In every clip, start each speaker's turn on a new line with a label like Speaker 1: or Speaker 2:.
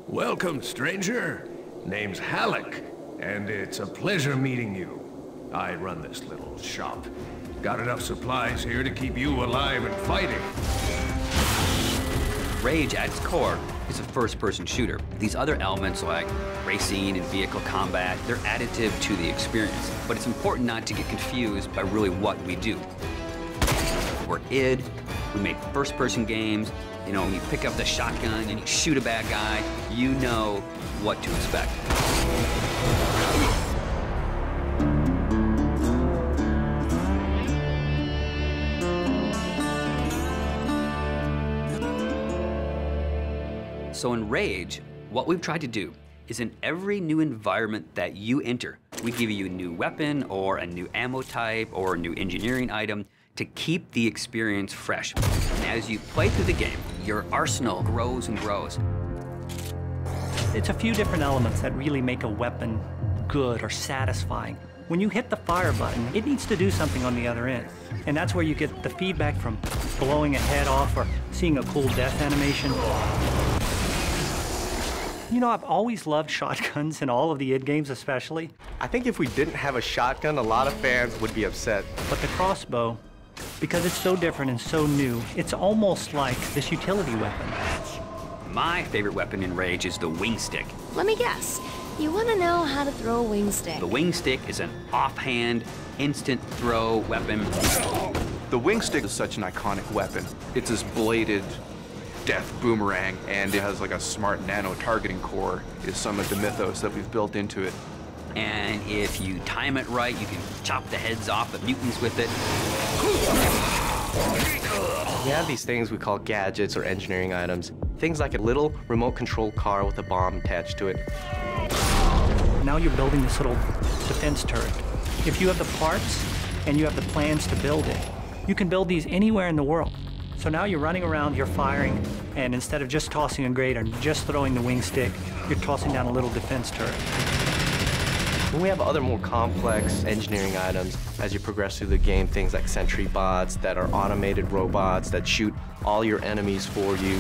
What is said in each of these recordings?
Speaker 1: Welcome, stranger. Name's Halleck, and it's a pleasure meeting you. I run this little shop. Got enough supplies here to keep you alive and fighting.
Speaker 2: Rage, at its core, is a first-person shooter. These other elements like racing and vehicle combat, they're additive to the experience. But it's important not to get confused by really what we do. We're id, we make first-person games. You know, when you pick up the shotgun and you shoot a bad guy, you know what to expect. So in Rage, what we've tried to do is in every new environment that you enter, we give you a new weapon or a new ammo type or a new engineering item to keep the experience fresh. And as you play through the game, your arsenal grows and grows.
Speaker 3: It's a few different elements that really make a weapon good or satisfying. When you hit the fire button, it needs to do something on the other end. And that's where you get the feedback from blowing a head off or seeing a cool death animation. You know, I've always loved shotguns in all of the id games especially.
Speaker 4: I think if we didn't have a shotgun, a lot of fans would be upset.
Speaker 3: But the crossbow, because it's so different and so new, it's almost like this utility weapon.
Speaker 2: My favorite weapon in Rage is the wing stick.
Speaker 5: Let me guess. You want to know how to throw a wing stick.
Speaker 2: The wing stick is an offhand, instant throw weapon.
Speaker 6: The wing stick is such an iconic weapon. It's this bladed death boomerang, and it has like a smart nano targeting core is some of the mythos that we've built into it.
Speaker 2: And if you time it right, you can chop the heads off the mutants with it.
Speaker 4: We have these things we call gadgets or engineering items. Things like a little remote control car with a bomb attached to it.
Speaker 3: Now you're building this little defense turret. If you have the parts and you have the plans to build it, you can build these anywhere in the world. So now you're running around, you're firing, and instead of just tossing a grate or just throwing the wing stick, you're tossing down a little defense turret.
Speaker 4: When we have other more complex engineering items as you progress through the game, things like sentry bots that are automated robots that shoot all your enemies for you.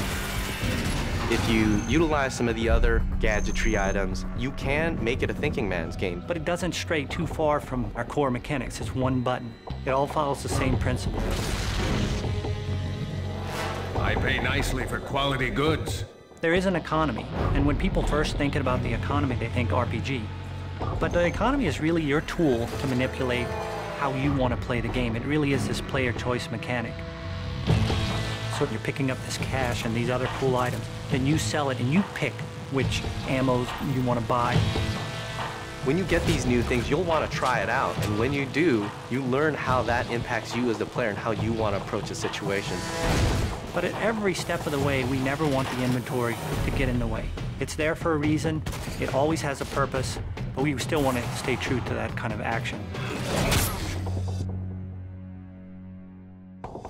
Speaker 4: If you utilize some of the other gadgetry items, you can make it a thinking man's game.
Speaker 3: But it doesn't stray too far from our core mechanics. It's one button. It all follows the same principle.
Speaker 1: I pay nicely for quality goods.
Speaker 3: There is an economy, and when people first think about the economy, they think RPG. But the economy is really your tool to manipulate how you want to play the game. It really is this player choice mechanic. So you're picking up this cash and these other cool items, then you sell it and you pick which ammos you want to buy.
Speaker 4: When you get these new things, you'll want to try it out. And when you do, you learn how that impacts you as the player and how you want to approach a situation.
Speaker 3: But at every step of the way, we never want the inventory to get in the way. It's there for a reason, it always has a purpose, but we still want to stay true to that kind of action.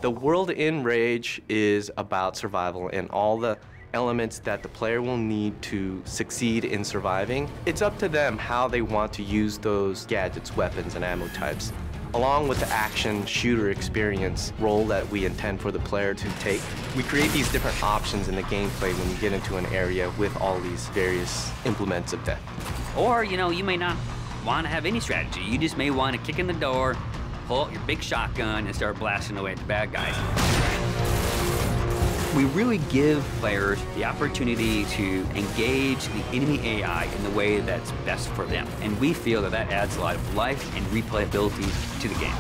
Speaker 4: The world in Rage is about survival and all the elements that the player will need to succeed in surviving. It's up to them how they want to use those gadgets, weapons, and ammo types. Along with the action shooter experience role that we intend for the player to take, we create these different options in the gameplay when you get into an area with all these various implements of death.
Speaker 2: Or, you know, you may not want to have any strategy. You just may want to kick in the door, pull out your big shotgun, and start blasting away at the bad guys. We really give players the opportunity to engage the enemy AI in the way that's best for them. And we feel that that adds a lot of life and replayability to the game.